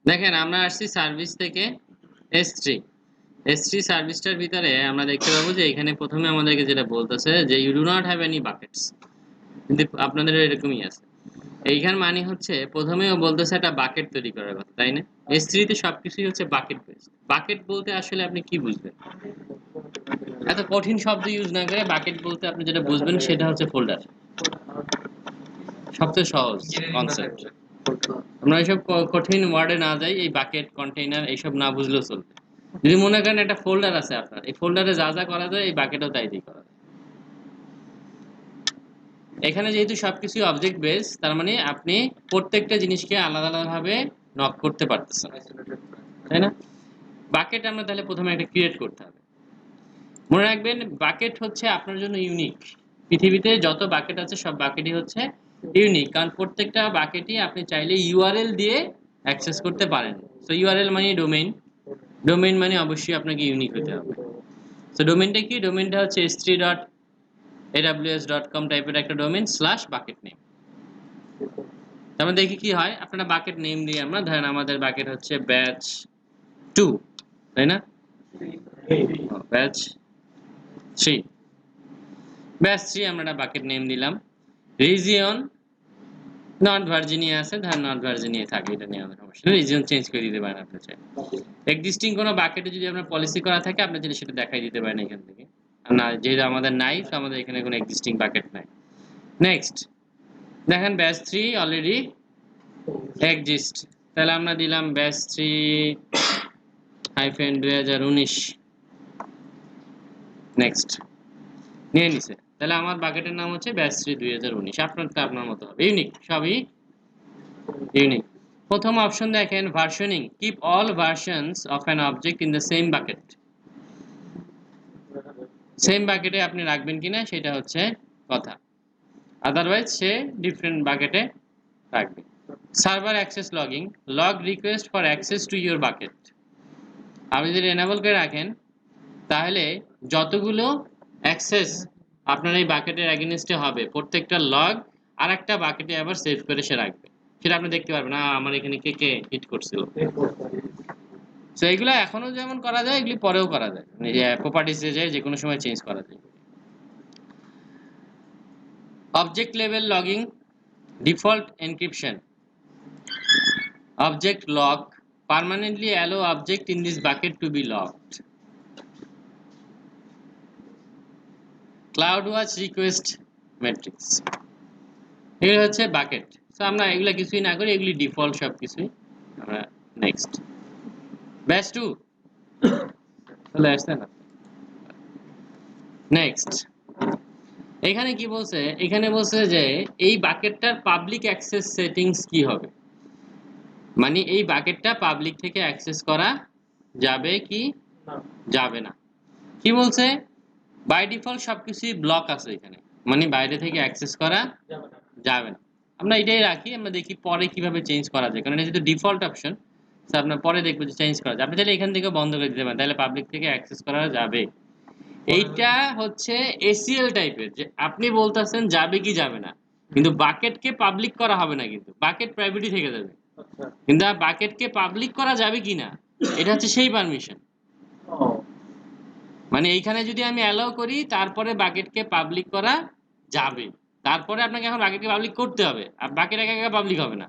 দেখেন আমরা আসছি সার্ভিস থেকে S3 S3 সার্ভিসটার ভিতরে আমরা দেখতে পাবো যে এখানে প্রথমে আমাদেরকে যেটা বলতেছে যে you do not have any buckets, কিন্তু আপনাদের এরকমই আছে। এইখান মানে হচ্ছে প্রথমেও বলতেছে একটা বাকেট তৈরি করার কথা, তাই না? S3 তে সবকিছুই হচ্ছে বাকেট বেসড। বাকেট বলতে আসলে আপনি কি বুঝবেন? এত কঠিন শব্দ ইউজ না করে বাকেট বলতে আপনি যেটা বুঝবেন সেটা হচ্ছে ফোল্ডার। সবচেয়ে সহজ কনসেপ্ট। আমরা এইসব কঠিন ওয়ার্ডে না যাই, এই বাকেট কন্টেইনার এইসব না বুঝলেও চলবে। যদি মনে করেন একটা ফোল্ডার আছে আপনার, এই ফোল্ডারে যা যা করা যায় এই বাকেটও তাই দিয়ে করা যায়। এখানে যেহেতু সবকিছু অবজেক্ট বেস, তার মানে আপনি প্রত্যেকটা জিনিসকে আলাদা আলাদাভাবে নক করতে পারতেছেন, তাই না? বাকেট আমরা তাহলে প্রথমে একটা ক্রিয়েট করতে হবে। মনে রাখবেন বাকেট হচ্ছে আপনার জন্য ইউনিক। পৃথিবীতে যত বাকেট আছে সব বাকেটই হচ্ছে ইউনিক, কারণ প্রত্যেকটা বাকেটই আপনি চাইলে ইউআরএল দিয়ে অ্যাক্সেস করতে পারেন। সো ইউআরএল মানে ডোমেইন, ডোমেইন মানে অবশ্যই আপনাকে ইউনিক হতে হবে। সো ডোমেইনটা কি? ডোমেইনটা হচ্ছে s3.aws.com টাইপের একটা ডোমেইন স্ল্যাশ বাকেট নেম। আমরা দেখি কি হয়। আপনারা বাকেট নেম দিয়ে, আমরা ধরেন আমাদের বাকেট হচ্ছে ব্যাচ 2, তাই না? ব্যাচ 3, ব্যাচ 3 আমরা একটা বাকেট নেম দিলাম। রিজিয়ন নর্থ ভার্জিনিয়া আছে, ধরেন নর্থ ভার্জিনিয়া থাকে, এটা নিয়ে আমাদের সমস্যা নেই, রিজিয়ন চেঞ্জ করে দিতে পারেন আপনি চাই। এক্সিস্টিং কোনো বাকেটে যদি আপনার পলিসি করা থাকে আপনি যদি সেটা দেখাই দিতে পারেন এখান থেকে। না, যেহেতু আমাদের নাই, তো আমাদের এখানে কোনো এক্সিস্টিং বাকেট নাই। নেক্সট দেখেন ব্যাচ 3 অলরেডি এক্সিস্ট, তাহলে আমরা দিলাম ব্যাচ 3-2019। নেক্সট নিয়ে নিছে, তাহলে আমার বাকেটের নাম হচ্ছে ব্যাচ 3 2019। আপনারটা আপনার মতো হবে, ইউনিক, সবই ইউনিক। প্রথম অপশন দেখেন versioning, keep all versions of an object in the same bucket. Same বাকেটে আপনি রাখবেন কিনা সেটা হচ্ছে কথা, আদারওয়াইজ সে ডিফারেন্ট বাকেটে রাখবে। Server access logging, log request for access to your bucket. আপনি যদি এনেবল করে রাখেন তাহলে যতগুলো অ্যাক্সেস আপনার এই বাকেটের এগেইনস্টে হবে প্রত্যেকটা লগ আরেকটা বাকেটে আবার সেভ করে সে রাখবে, সেটা আপনি দেখতে পারবেন না আমার এখানে কে কে হিট করছিল। সো এগুলো এখনো যেমন করা যায়, এগুলি পরেও করা যায়, মানে যে প্রপার্টিসে যায় যে কোনো সময় চেঞ্জ করা যায়। Object level logging, default encryption, object lock, permanently allow object in this bucket to be locked, CloudWatch request matrix, এগুলো হচ্ছে বাকেট। সো আমরা এগুলা কিছুই না করি, এগুলি ডিফল্ট সব কিছুই। আমরা নেক্সট ব্যাচ 2 চলে আসছে না। নেক্সট এখানে কি বলছে? এখানে বলছে যে এই বাকেটটার পাবলিক অ্যাক্সেস সেটিংস কি হবে, মানে এই বাকেটটা পাবলিক থেকে অ্যাক্সেস করা যাবে কি যাবে না। কি বলছে? বাই ডিফল্ট সবকিছুই ব্লক আছে এখানে, মানে বাইরে থেকে অ্যাক্সেস করা যাবে না। আমরা এটাই রাখি, আমরা দেখি পরে কিভাবে চেঞ্জ করা যায়, কারণ এটা যেহেতু ডিফল্ট অপশন, আপনার পরে দেখবো যে চেঞ্জ করা যায়। আপনি চাইলে এখান থেকে বন্ধ করে দিতে পারেন, তাহলে পাবলিক থেকে অ্যাক্সেস করা যাবে। এইটা হচ্ছে এসিএল টাইপের, যে আপনি বলতেছেন যাবে কি যাবে না, কিন্তু বাকেটকে পাবলিক করা হবে না, কিন্তু বাকেট প্রাইভেটই থেকে যাবে। কিন্তু বাকেটকে পাবলিক করা যাবে কি না, এটা হচ্ছে সেই পারমিশন। মানে এইখানে যদি আমি অ্যালাউ করি তারপরে বাকেটকে পাবলিক করা যাবে, তারপরে আপনাকে এখন বাকেটকে পাবলিক করতে হবে, আর বাকেট একা একা পাবলিক হবে না।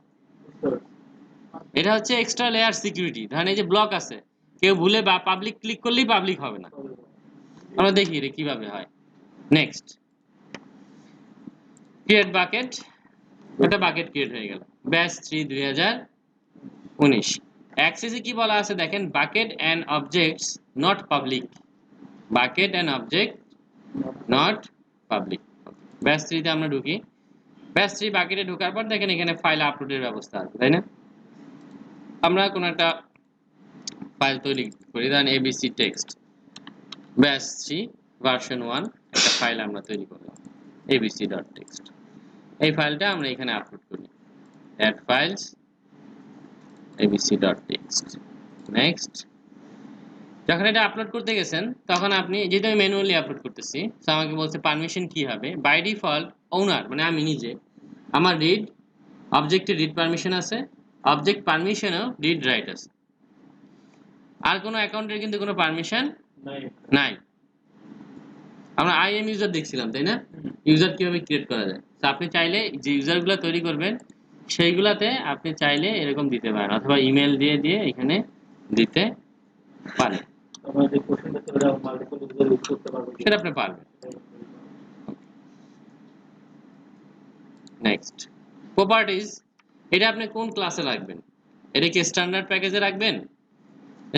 এটা হচ্ছে এক্সট্রা লেয়ার সিকিউরিটি। ধরেন এই যে ব্লক আছে, কেউ ভুলে বা পাবলিক ক্লিক করলেই পাবলিক হবে না। আমরা দেখি এটা কিভাবে হয়। নেক্সট ক্রিয়েট বাকেট, একটা বাকেট ক্রিয়েট হয়ে গেল ব্যাচ 3 2019। অ্যাক্সেসে কি বলা আছে দেখেন, bucket and objects not public, bucket and object not public. Batch 3 তে আমরা ঢুকি। ব্যাচ 3 বাকেটে ঢোকার পর দেখেন এখানে ফাইল আপলোডের ব্যবস্থা আছে, তাই না? আমরা কোন একটা ফাইল তৈরি করি, ধরেন এবিসি টেক্সট ব্যাচ 3 ভার্সন 1 একটা ফাইল আমরা তৈরি করলাম abc.txt। এই ফাইলটা আমরা এখানে আপলোড করি, add files abc.txt। নেক্সট যখন এটা আপলোড করতে গেছেন তখন আপনি, যেহেতু আমি ম্যানুয়ালি আপলোড করতেছি, তো আমাকে বলছে পারমিশন কি হবে। বাই ডিফল্ট ওনার মানে আমি নিজে, আমার রিড অবজেক্টের রিড পারমিশন আছে, অবজেক্ট পারমিশনও রিড রাইট আছে। আর কোনো অ্যাকাউন্টের কিন্তু কোনো পারমিশন নাই। আমরা আইএম ইউজার দেখছিলাম তাই না, ইউজার কিভাবে ক্রিয়েট করা যায়। তো আপনি চাইলে যে ইউজারগুলো তৈরি করবেন সেইগুলাতে আপনি চাইলে এরকম দিতে পারেন, অথবা ইমেল দিয়ে দিয়ে এখানে দিতে পারেন, সেটা আপনি পারবেন। নেক্সট প্রপার্টিজ, এটা আপনি কোন ক্লাসে রাখবেন? এটা কি স্ট্যান্ডার্ড প্যাকেজে রাখবেন?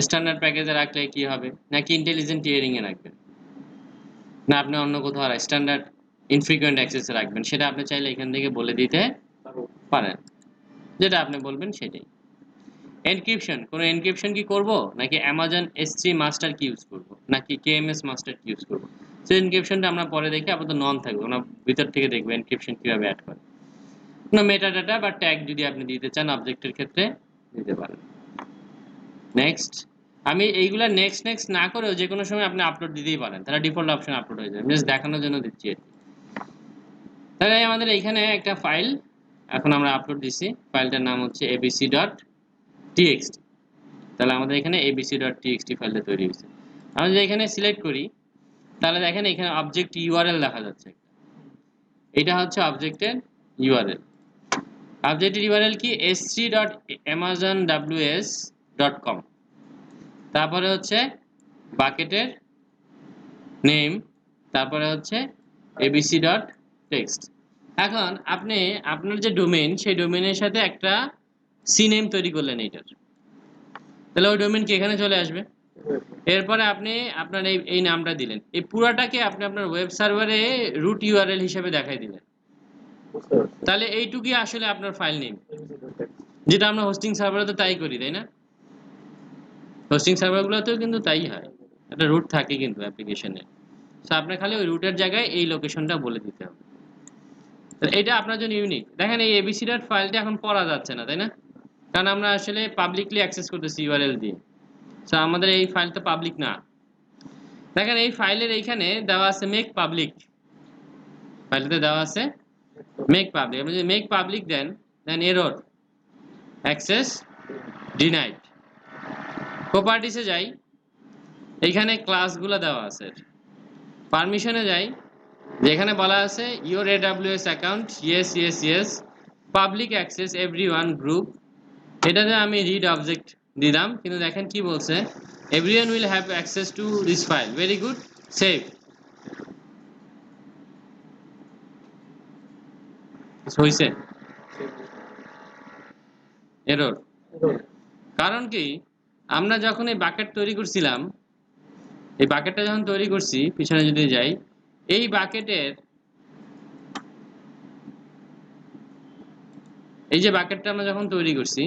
স্ট্যান্ডার্ড প্যাকেজে রাখলে কি হবে, নাকি ইন্টেলিজেন্ট টিয়ারিং এ রাখবেন, না আপনি অন্য কোথাও স্ট্যান্ডার্ড ইনফ্রিকুয়েন্ট অ্যাক্সেসে রাখবেন, সেটা আপনি চাইলে এখান থেকে বলে দিতে পারেন, যেটা আপনি বলবেন সেটাই। এনক্রিপশন, কোন এনক্রিপশন কি করব, নাকি অ্যামাজন S3 মাস্টার কি ইউজ করব, নাকি KMS মাস্টার কি ইউজ করব? সেই এনক্রিপশনটা আমরা পরে দেখি, আপাতত নন থাকবে, আমরা ভিতর থেকে দেখব এনক্রিপশন কিভাবে অ্যাড করে। কোনো মেটাডাটা বা ট্যাগ যদি আপনি দিতে চান অবজেক্টের ক্ষেত্রে দিতে পারেন। নেক্সট, আমি এইগুলা নেক্সট নেক্সট না করেও যে কোনো সময় আপনি আপলোড দিতেই পারেন, তারা ডিফল্ট অপশন আপলোড হয়ে যাবে, জাস্ট দেখানোর জন্য দিচ্ছি আর কি। তাহলে আমাদের এইখানে একটা ফাইল এখন আমরা আপলোড দিছি, ফাইলটার নাম হচ্ছে abc.txt। তাহলে আমাদের এখানে abc.txt ফাইলটা তৈরি হয়েছে। আমরা যদি এখানে সিলেক্ট করি তাহলে দেখেন এখানে অবজেক্ট ইউআরএল দেখা যাচ্ছে, এটা হচ্ছে অবজেক্টের ইউআরএল। অবজেক্টের ইউআরএল কি, s3.amazonws.com, তারপরে হচ্ছে বাকেটের নেম, তারপরে হচ্ছে abc.text। এখন আপনি আপনার যে ডোমেইন, সেই ডোমেইনের সাথে একটা সিনেম তৈরি করলেন এইটার, তাহলে ওই ডোমেইন কি এখানে চলে আসবে। এরপরে আপনি আপনার এই নামটা দিলেন, এই পুরাটাকে আপনি আপনার ওয়েব সার্ভারে রুট ইউআরএল হিসেবে দেখাই দিলেন, তাহলে এইটুকুই আসলে আপনার ফাইল নেম, যেটা আমরা হোস্টিং সার্ভারে তো তাই করি তাই না, হোস্টিং সার্ভারগুলোতেও কিন্তু তাই হয়, একটা রুট থাকে কিন্তু অ্যাপ্লিকেশনে। সো আপনার খালি ওই রুটের জায়গায় এই লোকেশনটা বলে দিতে হবে। তো এটা আপনার জন্য ইউনিক। দেখেন এই abc.dot ফাইলটা এখন পড়া যাচ্ছে না তাই না, কারণ আমরা আসলে পাবলিকলি অ্যাক্সেস করতেছি ইউআরএল দিয়ে। সো আমাদের এই ফাইলটা পাবলিক না। দেখেন এই ফাইলের এইখানে দেওয়া আছে মেক পাবলিক, ফাইলটাতে দেওয়া আছে মেক পাবলিক। আপনি যদি মেক পাবলিক দেন, দেন এরর অ্যাক্সেস ডিনাইড। প্রপার্টিসে যাই, এইখানে ক্লাসগুলো দেওয়া আছে, পারমিশনে যাই, যেখানে বলা আছে your AWS account yes yes yes, public access everyone group, এটাতে আমি রিড অবজেক্ট দিলাম, কিন্তু দেখেন কি বলছে, everyone will have access to this file, very good, save. হইছে এরর, কারণ কি আমরা যখন এই বাকেট তৈরি করছিলাম, এই বাকেটটা যখন তৈরি করছি, পিছনে যদি যাই, এই বাকেটের এই যে বাকেটটা আমরা যখন তৈরি করছি,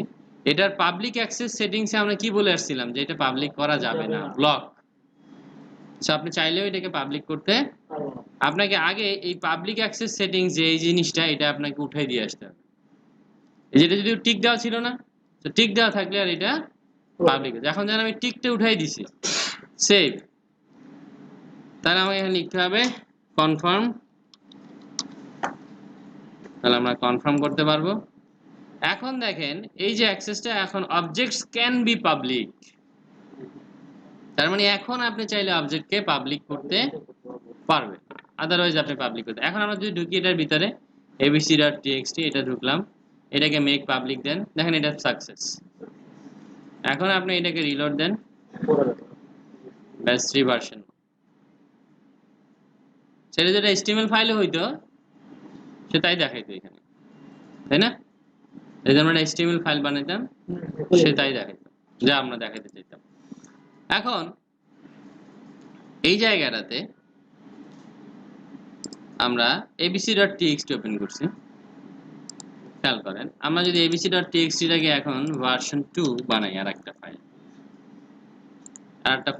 এটার পাবলিক অ্যাক্সেস সেটিংসে আমরা কি বলে আসছিলাম, যে এটা পাবলিক করা যাবে না, ব্লক। সো আপনি চাইলেও এটাকে পাবলিক করতে, আপনাকে আগে এই পাবলিক অ্যাক্সেস সেটিংস যে এই জিনিসটা, এটা আপনাকে উঠাই দিয়ে আসতে হবে। যেটা যদি টিক দেওয়া ছিল না, তো টিক দেওয়া থাকলে আর এটা পাবলিক। এখন যেন আমি টিকটা উঠাই দিছি, সেভ, তাহলে আমাকে এখানে লিখতে হবে কনফার্ম, তাহলে আমরা কনফার্ম করতে পারবো। এখন দেখেন এই যে অ্যাক্সেসটা, এখন অবজেক্টস ক্যান বি পাবলিক, তার মানে এখন আপনি চাইলে অবজেক্টকে পাবলিক করতে পারবেন, আদারওয়াইজ আপনি পাবলিক করতে। এখন আমরা যদি ঢুকি এটার ভিতরে abc.txt, এটা ঢুকলাম, এটাকে মেক পাবলিক দেন, দেখেন এটা সাকসেস। এখন আপনি এটাকে রিলোড দেন, ব্যাস 3 ভার্সন, সেটা যেটা HTML ফাইলে হইতো সেটাই দেখাইতো এখানে তাই না, এই যে আমরা HTML ফাইল বানাইতাম সেটাই দেখাইতো, যা আমরা দেখাইতে চাইতাম। এখন এই জায়গাটাতে আমরা abc.txt ওপেন করছি, খেয়াল করেন, আমরা যদি abc.txt টাকে এখন ভার্সন 2 বানাই, আর একটা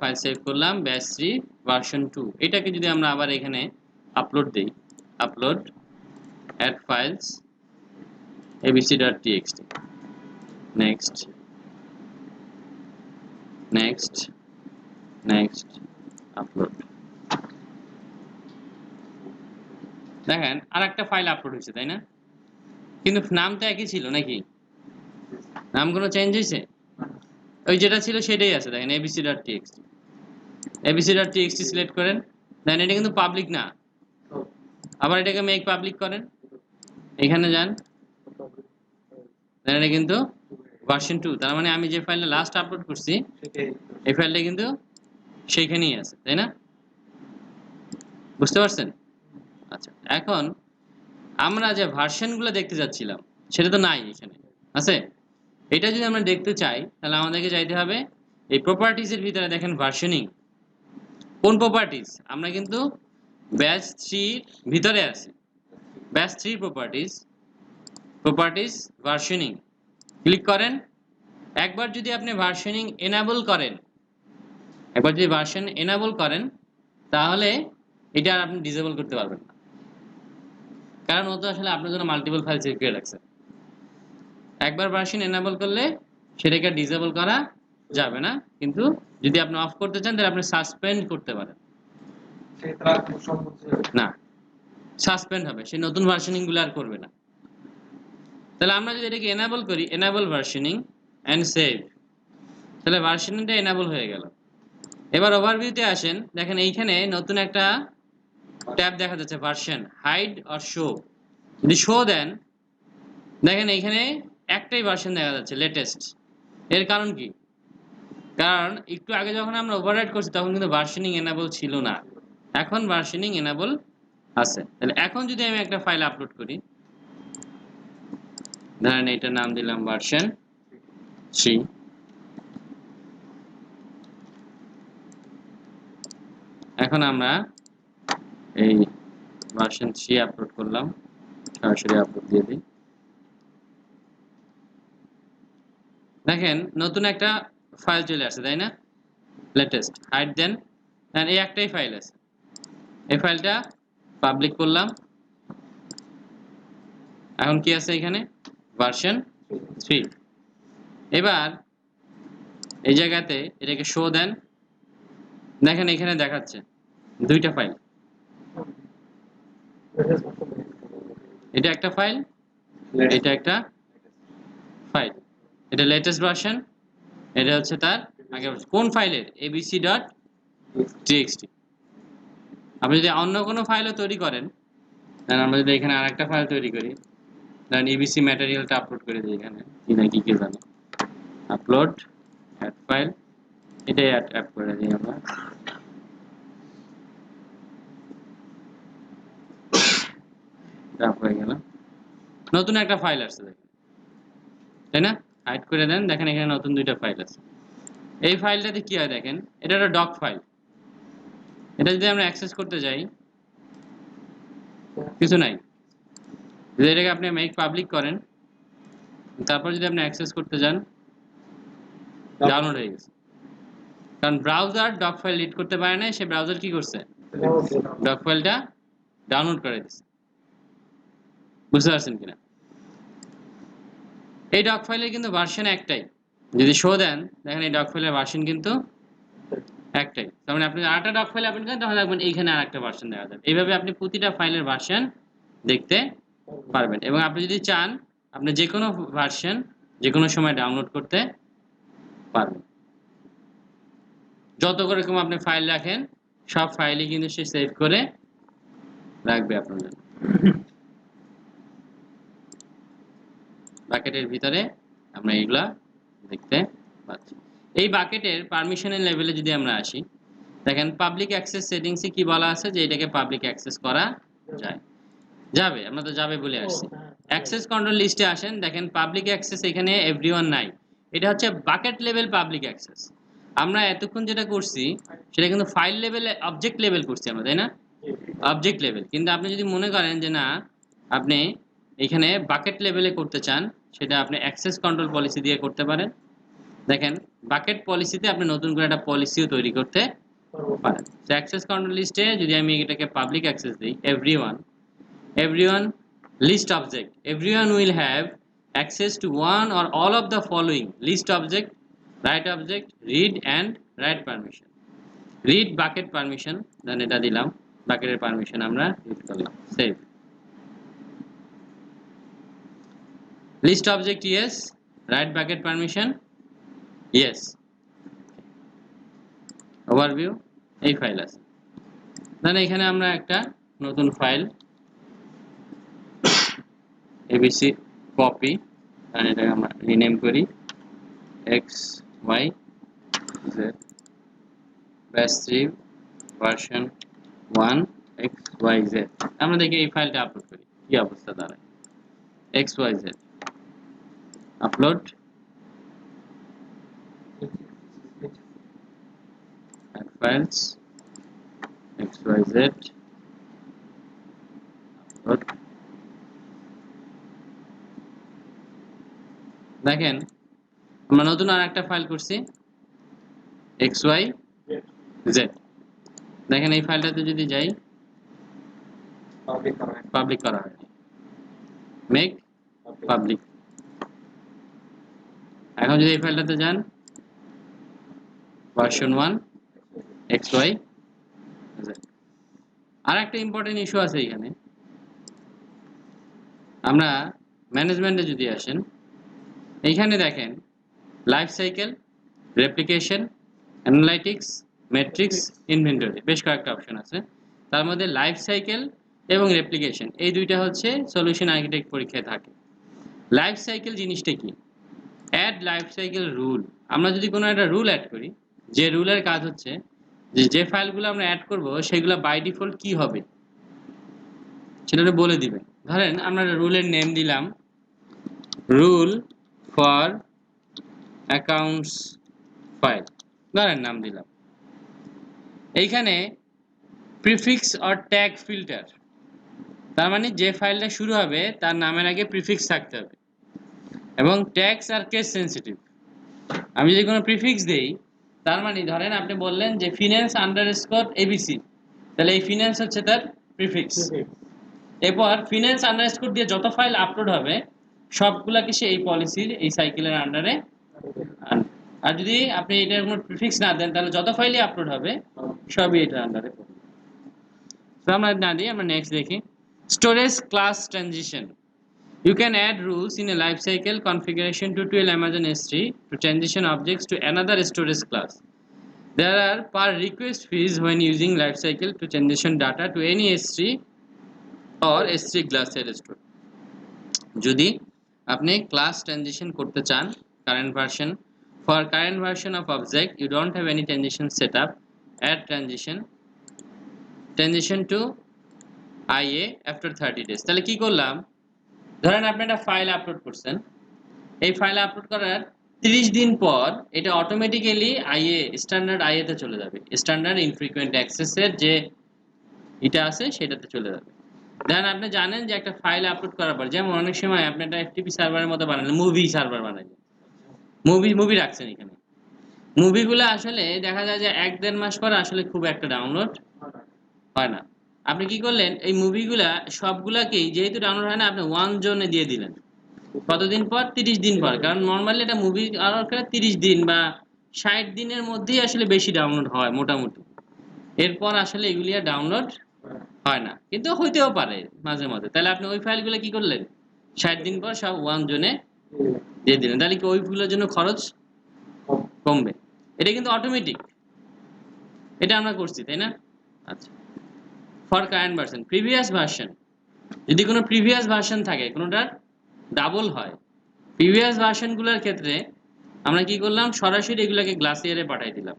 ফাইল সেভ করলাম, ব্যাস 3 ভার্সন 2, এটাকে যদি আমরা আবার এখানে আপলোড দেই, upload add files abc.txt, next next next, upload, দেখেন আর একটা ফাইল আপলোড হয়েছে তাই না, কিন্তু নামটা একই ছিল নাকি, নাম কোনো চেঞ্জ হয়েছে? ওই যেটা ছিল সেটাই আছে, দেখেন abc.txt। abc.txt সিলেক্ট করেন, দেন এটা কিন্তু পাবলিক না, আবার এটাকে মেক পাবলিক করেন, এখানে যান, দেন এটা কিন্তু ভার্সন 2, তার মানে আমি যে ফাইলটা লাস্ট আপলোড করছি এই ফাইলটা কিন্তু সেইখানেই আছে, তাই না? বুঝতে পারছেন? আচ্ছা, এখন আমরা যে ভার্সনগুলো দেখতে যাচ্ছিলাম সেটা তো নাই এখানে, আছে? এটা যদি আমরা দেখতে চাই তাহলে আমাদেরকে যাইতে হবে এই প্রপার্টিজের ভিতরে, দেখেন ভার্সনিং কোন প্রপার্টিজ, আমরা কিন্তু ব্যাচ 3 ভিতরে আছি, ব্যাচ 3 প্রপার্টিজ ভার্সনিং ক্লিক করেন। একবার যদি আপনি ভার্সনিং এনেবল করেন, একবার যদি ভার্সন এনেবল করেন তাহলে এটা আর আপনি ডিসেবল করতে পারবেন না, কারণ ও তো আসলে আপনার জন্য মাল্টিপল ফাইল সেভ করে রাখছে। একবার ভার্সন এনেবল করলে সেটাকে ডিসেবল করা যাবে না, কিন্তু যদি আপনি অফ করতে চান তাহলে আপনি সাসপেন্ড করতে পারেন। না, সাসপেন্ড হবে, সে নতুন ভার্সনিং গুলো আর করবে না। তাহলে আমরা যদি এটাকে এনেবল করি, এনেবল ভার্সনিং এন্ড সেভ, তাহলে ভার্সনিংটা এনেবল হয়ে গেল। এবার ওভারভিউতে আসেন, দেখেন এইখানে নতুন একটা ট্যাব দেখা যাচ্ছে, ভার্সন হাইড অর শো। যদি শো দেন, দেখেন এইখানে একটাই ভার্সন দেখা যাচ্ছে, লেটেস্ট। এর কারণ কি? কারণ একটু আগে যখন আমরা ওভাররাইট করছি তখন কিন্তু ভার্সনিং এনেবল ছিল না, এখন ভার্সনিং এনেবল আছে। তাহলে এখন যদি আমি একটা ফাইল আপলোড করি, ধরেন এটার নাম দিলাম ভার্সন 3, এখন আমরা এই ভার্সন 3 আপলোড করলাম, সরাসরি আপলোড দিয়ে দিই। দেখেন নতুন একটা ফাইল চলে আসছে, তাই না? লেটেস্ট হাইড দেন, এই একটাই ফাইল আছে, এই ফাইলটা পাবলিক করলাম। এখন কি আছে এখানে? ভার্সন 3। এবার এই জায়গাতে এটাকে শো দেন, দেখেন এখানে দেখাচ্ছে দুইটা ফাইল, এটা একটা ফাইল, এটা একটা ফাইল, এটা লেটেস্ট ভার্সন, এটা হচ্ছে তার আগের ভার্সন। কোন ফাইলের? abc.txt। আপনি যদি অন্য কোনো ফাইলও তৈরি করেন, তাহলে আমরা যদি এখানে আরেকটা ফাইল তৈরি করি, ধরেন এবিসি ম্যাটেরিয়ালটা আপলোড করে দিই, এখানে কি না কি জানি আপলোড অ্যাড ফাইল, এটাই অ্যাড করে দিই আমরা। হয়ে গেল, নতুন একটা ফাইল আসছে, দেখেন, তাই না? হাইড করে দেন, দেখেন এখানে নতুন দুইটা ফাইল আছে। এই ফাইলটাতে কি হয় দেখেন, এটা একটা ডক ফাইল, এটা যদি আমরা অ্যাক্সেস করতে যাই কিছু নাই, যদি এটাকে আপনি মেক পাবলিক করেন, তারপর যদি আপনি অ্যাক্সেস করতে যান, ডাউনলোড হয়ে গেছে। কারণ ব্রাউজার ডক ফাইল রিড করতে পারে না, সে ব্রাউজার কি করছে, ডক ফাইলটা ডাউনলোড করে দিচ্ছে। বুঝতে পারছেন কিনা? এই ডক ফাইলের কিন্তু ভার্সন একটাই, যদি শো দেন দেখেন এই ডক ফাইলের ভার্সন কিন্তু একটাই। তার মানে আপনি আরেকটা ডক ফাইল আপনি করেন, তখন দেখবেন এইখানে আরেকটা ভার্সন দেখা যাবে। এইভাবে আপনি প্রতিটা ফাইলের ভার্সন দেখতে পারবেন, এবং আপনি যদি চান আপনি যে কোনো ভার্সন যে কোনো সময় ডাউনলোড করতে পারবেন। যত রকম আপনি ফাইল রাখেন সব ফাইলই কিন্তু সে সেভ করে রাখবে আপনার জন্য। বাকেটের ভিতরে আমরা এগুলা দেখতে পাচ্ছি। এই বাকেটের পারমিশনের লেভেলে যদি আমরা আসি, দেখেন পাবলিক অ্যাক্সেস সেটিংসে কি বলা আছে যে এটাকে পাবলিক অ্যাক্সেস করা যায়, যাবে, আমরা তো যাবে বলে আসছি। অ্যাক্সেস কন্ট্রোল লিস্টে আসেন, দেখেন পাবলিক অ্যাক্সেস এখানে এভরিওয়ান নাই, এটা হচ্ছে বাকেট লেভেল পাবলিক অ্যাক্সেস। আমরা এতক্ষণ যেটা করছি সেটা কিন্তু ফাইল লেভেলে অবজেক্ট লেভেল করছি আমরা, তাই না? Object level. কিন্তু আপনি যদি মনে করেন যে না আপনি এখানে বাকেট লেভেলে করতে চান, সেটা আপনি অ্যাক্সেস কন্ট্রোল পলিসি দিয়ে করতে পারেন। দেখেন বাকেট পলিসিতে আপনি নতুন করে একটা পলিসিও তৈরি করতে পারেন। তো অ্যাক্সেস কন্ট্রোল লিস্টে যদি আমি এটাকে পাবলিক অ্যাক্সেস দিই, everyone list object, everyone will have access to one or all of the following list object, read and write permission, read bucket permission, দেন এটা দিলাম, বাকেটের পারমিশন আমরা রিড করলাম, save. List object yes, write bucket permission yes. Overview এই file আছে, তাহলে এখানে আমরা একটা নতুন ফাইল এবিসি কপি, আর এটাকে আমরা রিনেম করি XYZ ব্যাচ 3 ভার্সন 1 XYZ। আমরা দেখি এই ফাইলটা আপলোড করি কি অবস্থা দাঁড়ায়। XYZ upload, files XYZ upload. দেখেন আমরা নতুন আর একটা ফাইল করছি XYZ। দেখেন এই ফাইলটাতে যদি যাই পাবলিক করা হয়, মেক পাবলিক। এখন যদি এই ফাইলটাতে যান ভার্সন 1 XYZ। আর একটা ইম্পর্টেন্ট ইস্যু আছে এখানে, আমরা ম্যানেজমেন্টে যদি আসেন এইখানে দেখেন life cycle, replication, analytics, matrix, inventory, বেশ কয়েকটা অপশন আছে। তার মধ্যে লাইফ সাইকেল এবং রেপ্লিকেশন এই দুইটা হচ্ছে সলিউশন আর্কিটেক্ট পরীক্ষায় থাকে। লাইফ সাইকেল জিনিসটা কি? Add life cycle rule. আমরা যদি কোনো একটা রুল অ্যাড করি, যে রুলের কাজ হচ্ছে যে ফাইলগুলো আমরা অ্যাড করব সেগুলো বাই ডিফল্ট কি হবে সেটা বলে দিবেন। ধরেন আমরা রুলের নেম দিলাম রুল ফর অ্যাকাউন্টস ফাইল, ধরেন নাম দিলাম। এইখানে প্রিফিক্স অর ট্যাগ ফিল্টার, তার মানে যে ফাইলটা শুরু হবে তার নামের আগে প্রিফিক্স থাকতে হবে, এবং ট্যাগস আর কেস সেন্সিটিভ। আমি যদি কোনো প্রিফিক্স দেই, তার মানে ধরেন আপনি বললেন যে ফিন্যান্স আন্ডারস্কোর এবিসি, তাহলে এই ফিন্যান্স হচ্ছে তার প্রিফিক্স। এরপর ফিন্যান্স আন্ডারস্কোর দিয়ে যত ফাইল আপলোড হবে সবগুলাকে সে এই পলিসির এই সাইকেলের আন্ডারে আনবে। আর যদি আপনি এটার কোনো প্রিফিক্স না দেন তাহলে যত ফাইলই আপলোড হবে সবই এটার আন্ডারে পড়বে। তো আমরা না দিই, আমরা নেক্সট দেখি storage class transition. You can add rules in a lifecycle configuration to tell Amazon S3 to transition objects to another storage class. There are per request fees when using lifecycle to transition data to any S3 or S3 class store. যদি আপনি class transition করতে চান current version, for current version of object you don't have any transition setup, add transition to IA after 30 days। তাহলে কি করলাম, ধরেন আপনি একটা ফাইল আপলোড করছেন, এই ফাইল আপলোড করার 30 দিন পর এটা অটোমেটিক্যালি আইএ স্ট্যান্ডার্ড আইএতে চলে যাবে, স্ট্যান্ডার্ড ইনফ্রিকুয়েন্ট অ্যাক্সেসের যে এটা আছে সেটাতে চলে যাবে। দেন আপনি জানেন যে একটা ফাইল আপলোড করার পর, যেমন অনেক সময় আপনি একটা এফটিপি সার্ভারের মতো বানালেন, মুভি সার্ভার বানালেন, মুভি রাখছেন এখানে, মুভিগুলো আসলে দেখা যায় যে 1-1.5 মাস পর আসলে খুব একটা ডাউনলোড হয় না। আপনি কি করলেন, এই মুভিগুলা সবগুলাকেই যেহেতু ডাউনলোড হয় না আপনি ওয়ান জোনে দিয়ে দিলেন। কতদিন পর? 30 দিন পর। কারণ নরমালি এটা মুভি আর 30 দিন বা 60 দিনের মধ্যেই আসলে বেশি ডাউনলোড হয় মোটামুটি, এরপর আসলে এগুলি আর ডাউনলোড হয় না, কিন্তু হইতেও পারে মাঝে মাঝে। তাহলে আপনি ওই ফাইলগুলো কি করলেন, 60 দিন পর সব ওয়ান জোনে দিয়ে দিলেন, তাহলে কি ওইগুলোর জন্য খরচ কমবে। এটা কিন্তু অটোমেটিক, এটা আমরা করছি তাই না? আচ্ছা, for current version, previous version, যদি কোনো প্রিভিয়াস ভার্সন থাকে কোনোটার ডাবল হয়, প্রিভিয়াস ভার্সনগুলোর ক্ষেত্রে আমরা কি করলাম, সরাসরি এগুলাকে গ্লাসিয়ারে পাঠিয়ে দিলাম।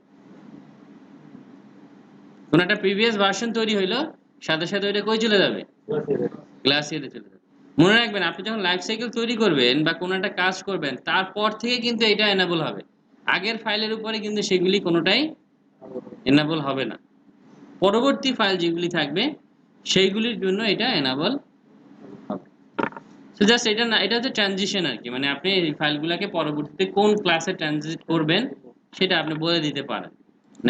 কোন একটা প্রিভিয়াস ভার্সন তৈরি হইলো, সাথে সাথে ওইটা কই চলে যাবে, গ্লাসিয়ারে চলে যাবে। মনে রাখবেন আপনি যখন লাইফ সাইকেল তৈরি করবেন বা কোনো একটা কাজ করবেন তারপর থেকে কিন্তু এটা এনাবল হবে, আগের ফাইলের উপরে কিন্তু সেগুলি কোনোটাই এনাবল হবে না। পরবর্তী ফাইল যেগুলি থাকবে সেইগুলির জন্য এটা এনাবল হবে। সো জাস্ট এটা না, এটা হচ্ছে ট্রানজিশন আর কি, মানে আপনি এই ফাইলগুলোকে পরবর্তীতে কোন ক্লাসে ট্রানজিট করবেন সেটা আপনি বলে দিতে পারেন।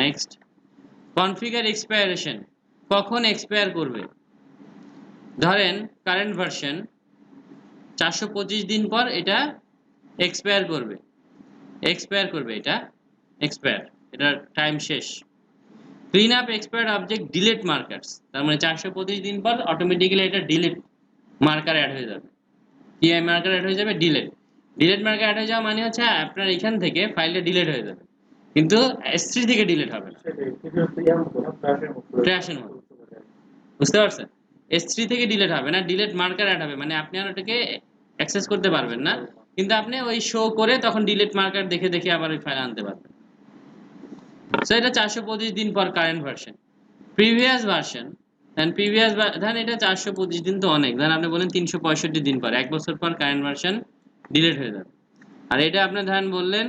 নেক্সট, কনফিগার এক্সপায়ারেশন, কখন এক্সপায়ার করবে। ধরেন কারেন্ট ভার্সন 425 দিন পর এটা এক্সপায়ার করবে, এটা এক্সপায়ার, এটার টাইম শেষ। Clean up expired object delete markers, তার মানে 425 দিন পর অটোমেটিক্যালি এটা ডিলিট মার্কার অ্যাড হয়ে যাবে, টিআই মার্কার অ্যাড হয়ে যাবে, ডিলিট। ডিলিট মার্কার অ্যাড হয়ে যাওয়া মানে হচ্ছে আপনার এখান থেকে ফাইলটা ডিলিট হয়ে যাবে, কিন্তু S3 থেকে ডিলিট হবে না, ট্র্যাশের মতো। বুঝতে পারছেন? S3 থেকে ডিলিট হবে না, ডিলিট মার্কার অ্যাড হবে, মানে আপনি আর ওটাকে অ্যাক্সেস করতে পারবেন না, কিন্তু আপনি ওই শো করে তখন ডিলিট মার্কার দেখে দেখে আবার ওই ফাইল আনতে পারবেন। সো এটা 425 দিন পর কারেন্ট ভার্সন। প্রিভিয়াস ভার্সন, ধরেন এটা 425 দিন তো অনেক, ধরেন আপনি বলেন 365 দিন পর, 1 বছর পর কারেন্ট ভার্সন ডিলিট হয়ে যাবে। আর এটা আপনি ধরেন বললেন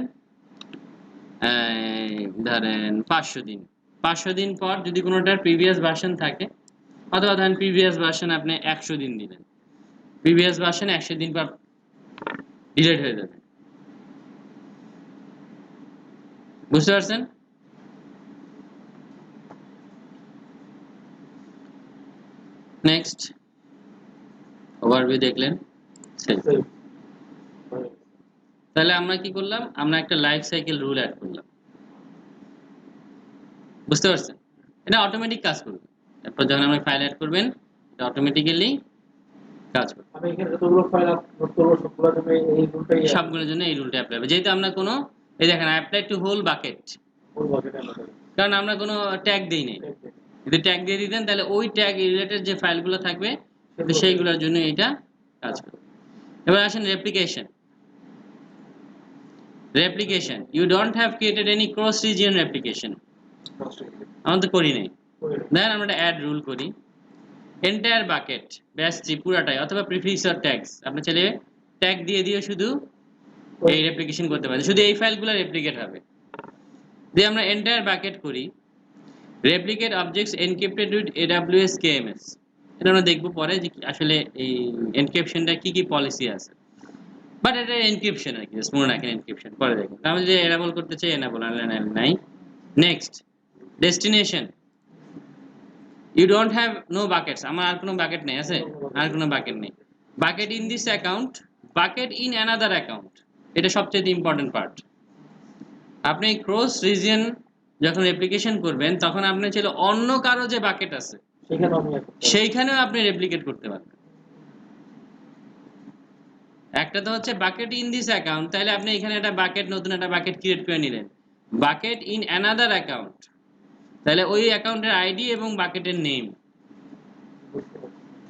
ধরেন 500 দিন, 500 দিন পর যদি কোনোটার প্রিভিয়াস ভার্সন থাকে, অথবা ধরেন প্রিভিয়াস ভার্সন আপনি 100 দিন দিলেন, প্রিভিয়াস ভার্সন 100 দিন পর ডিলিট হয়ে যাবে। বুঝতে পারছেন? নেক্সট ওভারভিউ দেখলেন, তাহলে আমরা কি করলাম, আমরা একটা লাইফ সাইকেল রুল অ্যাড করলাম। বুঝতে পারছেন? এটা অটোমেটিক কাজ করবে, তারপর যখন আপনি ফাইল অ্যাড করবেন এটা অটোমেটিক্যালি কাজ করবে। আমি এখানে যতগুলো ফাইল আপলোড করব সবগুলোর জন্য এই রুলটাই, সবগুলোর জন্য এই রুলটা অ্যাপ্লাই হবে, যেহেতু আমরা কোনো, এই দেখেন apply to whole bucket, full bucket আলাদা, কারণ আমরা কোনো ট্যাগ দেই নাই। যদি ট্যাগ দিয়ে দিতেন তাহলে ওই ট্যাগ রিলেটেড যে ফাইলগুলো থাকবে তো সেইগুলোর জন্য এইটা কাজ করবে। এবার আসেন replication. Replication, you don't have created any cross region replication, আমরা তো করি নাই। দেখেন আমরা একটা অ্যাড রুল করি, এন্টায়ার বাকেট ব্যাস পুরাটাই, অথবা প্রিফিক্স অর ট্যাগস, আপনি চাইলে ট্যাগ দিয়ে দিয়ে শুধু এই রেপ্লিকেশন করতে পারেন, শুধু এই ফাইলগুলো রেপ্লিকেট হবে। দিয়ে আমরা এন্টায়ার বাকেট করি replicate objects encrypted with AWS KMS। এটা আমরা দেখব পরে যে আসলে এই এনক্রিপশনটা কি কি পলিসি আছে, বাট এটা এনক্রিপশন আর কি, স্মুথ রাখেন এনক্রিপশন, পরে দেখব। আমি যে এনেবল করতে চাই এনেবল, নাই। Next destination, you don't have no buckets, আমার আর কোনো বাকেট নেই, আছে আর কোনো বাকেট নেই। Bucket in this account, bucket in another account, এটা সবচেয়ে ইম্পর্টেন্ট পার্ট। আপনি ক্রস রিজিয়ন যখন রেপ্লিকেশন করবেন তখন আপনি চাইলে অন্য কারো যে বাকেট আছে সেইখানেও আপনি রেপ্লিকেট করতে পারবেন। একটা তো হচ্ছে বাকেট ইন দিস অ্যাকাউন্ট, তাহলে আপনি এখানে একটা বাকেট, নতুন একটা বাকেট ক্রিয়েট করে নিলেন। বাকেট ইন অ্যানাদার অ্যাকাউন্ট, তাহলে ওই অ্যাকাউন্টের আইডি এবং বাকেটের নেম।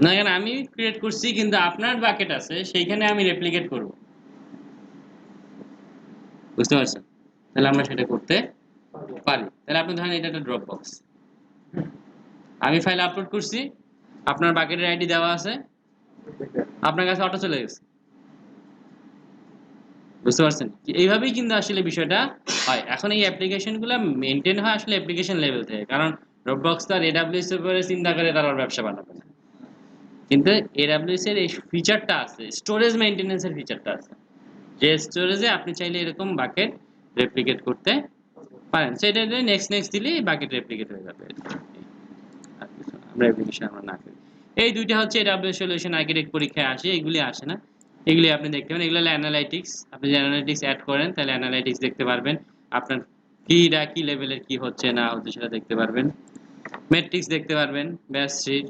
না এখানে আমি ক্রিয়েট করছি কিন্তু আপনার বাকেট আছে সেইখানে আমি রেপ্লিকেট করব। বুঝতে পারছেন? তাহলে আমরা সেটা করতে পারি। তাহলে আপনি ধরেন এটা একটা ড্রপ বক্স, আমি ফাইল আপলোড করছি, আপনার বাকেটের আইডি দেওয়া আছে, আপনার কাছে অটো চলে গেছে। বুঝতে পারছেন? এইভাবেই কিন্তু আসলে বিষয়টা হয়। এখন এই অ্যাপ্লিকেশনগুলো মেনটেন হয় আসলে অ্যাপ্লিকেশন লেভেল থেকে, কারণ ড্রপবক্স তো আর AWS এর উপরে চিন্তা করে তার ব্যবসা বানাবে না, কিন্তু AWS এর এই ফিচারটা আছে, স্টোরেজ মেইনটেনেন্সের ফিচারটা আছে, যে স্টোরেজে আপনি চাইলে এরকম বাকেট রেপ্লিকেট করতে পারেন। সেটা নেক্সট দিলে বাকেট রেপ্লিকেট হয়ে যাবে। আমরা অ্যাপ্লিকেশন আমরা না করি। এই দুইটা হচ্ছে AWS সলিউশন আর্কিটেক্ট পরীক্ষায় আসে, এগুলি আসে না, এগুলি আপনি দেখতে পারেন। এগুলো হলো অ্যানালাইটিক্স, আপনি যদি অ্যানালাইটিক্স অ্যাড করেন তাহলে অ্যানালাইটিক্স দেখতে পারবেন, আপনার কি লেভেলের কি হচ্ছে না হচ্ছে সেটা দেখতে পারবেন। ম্যাট্রিক্স দেখতে পারবেন, ব্যাস শিট,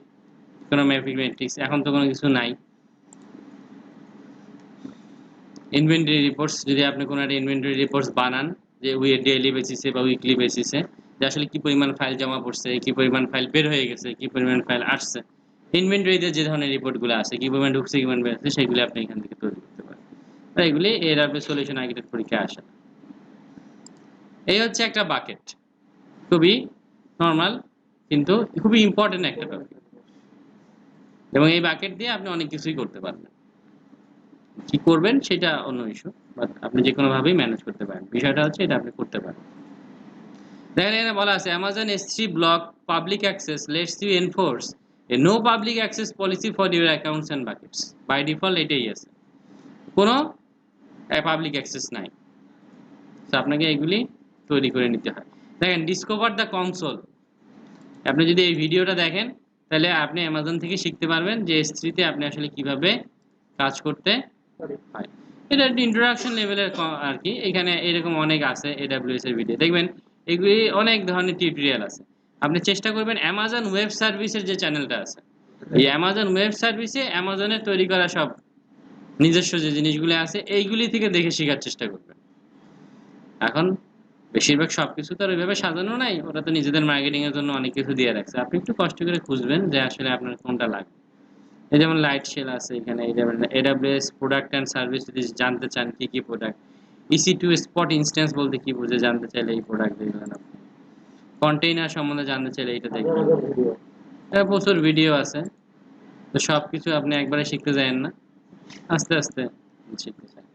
কোনো ম্যাট্রিক্স এখন তো কোনো কিছু নাই। ইনভেন্টরি রিপোর্টস, যদি আপনি কোনো একটা ইনভেন্টরি রিপোর্টস বানান যে ডেইলি বেসিসে বা উইকলি বেসিসে, যে আসলে কি পরিমাণ ফাইল জমা পড়ছে, কি পরিমাণ ফাইল বের হয়ে গেছে, কি পরিমাণ ফাইল আসছে, ইনভেন্টরিতে যে ধরনের রিপোর্টগুলো আছে, কি পরিমাণ ঢুকছে কি পরিমাণ বের হচ্ছে, সেগুলো আপনি এখান থেকে তৈরি করতে পারেন। আর এগুলি AWS সলিউশন আর্কিটেক্ট পরীক্ষায় আসে। এই হচ্ছে একটা বাকেট, খুবই নর্মাল কিন্তু খুবই ইম্পর্টেন্ট একটা টপিক, এবং এই বাকেট দিয়ে আপনি অনেক কিছুই করতে পারবেন। কি করবেন সেটা অন্য ইস্যু, বাট আপনি যে কোনো ভাবেই ম্যানেজ করতে পারেন। বিষয়টা হচ্ছে এটা আপনি করতে পারেন। দেখেন এখানে বলা আছে Amazon S3 block public access lets you enforce a no public access policy for your accounts and buckets. By default এটাই আছে, কোনো পাবলিক অ্যাক্সেস নাই, তো আপনাকে এগুলি তৈরি করে নিতে হয়। দেখেন ডিসকভার দ্য কনসোল, আপনি যদি এই ভিডিওটা দেখেন তাহলে আপনি অ্যামাজন থেকে শিখতে পারবেন যে S3 তে আপনি আসলে কিভাবে কাজ করতে হয়। এটা একটা ইন্ট্রোডাকশন লেভেলের আর কি, এখানে এরকম অনেক আছে AWS এর ভিডিও দেখবেন, এগুলি অনেক ধরনের টিউটোরিয়াল আছে। আপনি চেষ্টা করবেন অ্যামাজন ওয়েব সার্ভিসের যে চ্যানেলটা আছে, এই অ্যামাজন ওয়েব সার্ভিসে অ্যামাজনের তৈরি করা সব নিজস্ব যে জিনিসগুলো আছে এইগুলি থেকে দেখে শেখার চেষ্টা করবেন। এখন বেশিরভাগ সবকিছু তো আর ওইভাবে সাজানো নাই, ওরা তো নিজেদের মার্কেটিং এর জন্য অনেক কিছু দিয়ে রাখছে, আপনি একটু কষ্ট করে খুঁজবেন যে আসলে আপনার কোনটা লাগবে। এই যেমন লাইট শেল আছে এখানে, এই যেমন এডাব্লিউএস প্রোডাক্ট অ্যান্ড সার্ভিস যদি জানতে চান কি কি প্রোডাক্ট, EC2 স্পট ইনস্ট্যান্স বলতে কি বোঝে জানতে চাইলে এই প্রোডাক্ট দেখবেন আপনি, কন্টেইনার সম্বন্ধে জানতে চাইলে এটা হাজার দেখবেন। হাজার ভিডিও। এটা প্রচুর ভিডিও আছে, তো সবকিছু আপনি একবারে শিখতে যাবেন না, আস্তে আস্তে শিখতে চান।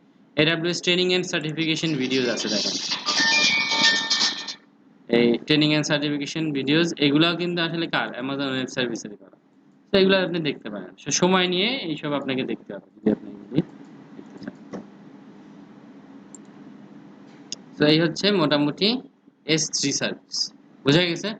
AWS training and certification videos আছে দেখেন, এই ট্রেনিং এন্ড সার্টিফিকেশন ভিডিওস এগুলাও কিন্তু আসলে কার, অ্যামাজন ওয়েব সার্ভিসের করা, তো এগুলো আপনি দেখতে পারেন, সময় নিয়ে এইসব আপনাকে দেখতে হবে যদি আপনি এগুলি দেখতে চান। তো এই হচ্ছে মোটামুটি S3 সার্ভিস, বোঝা গেছে।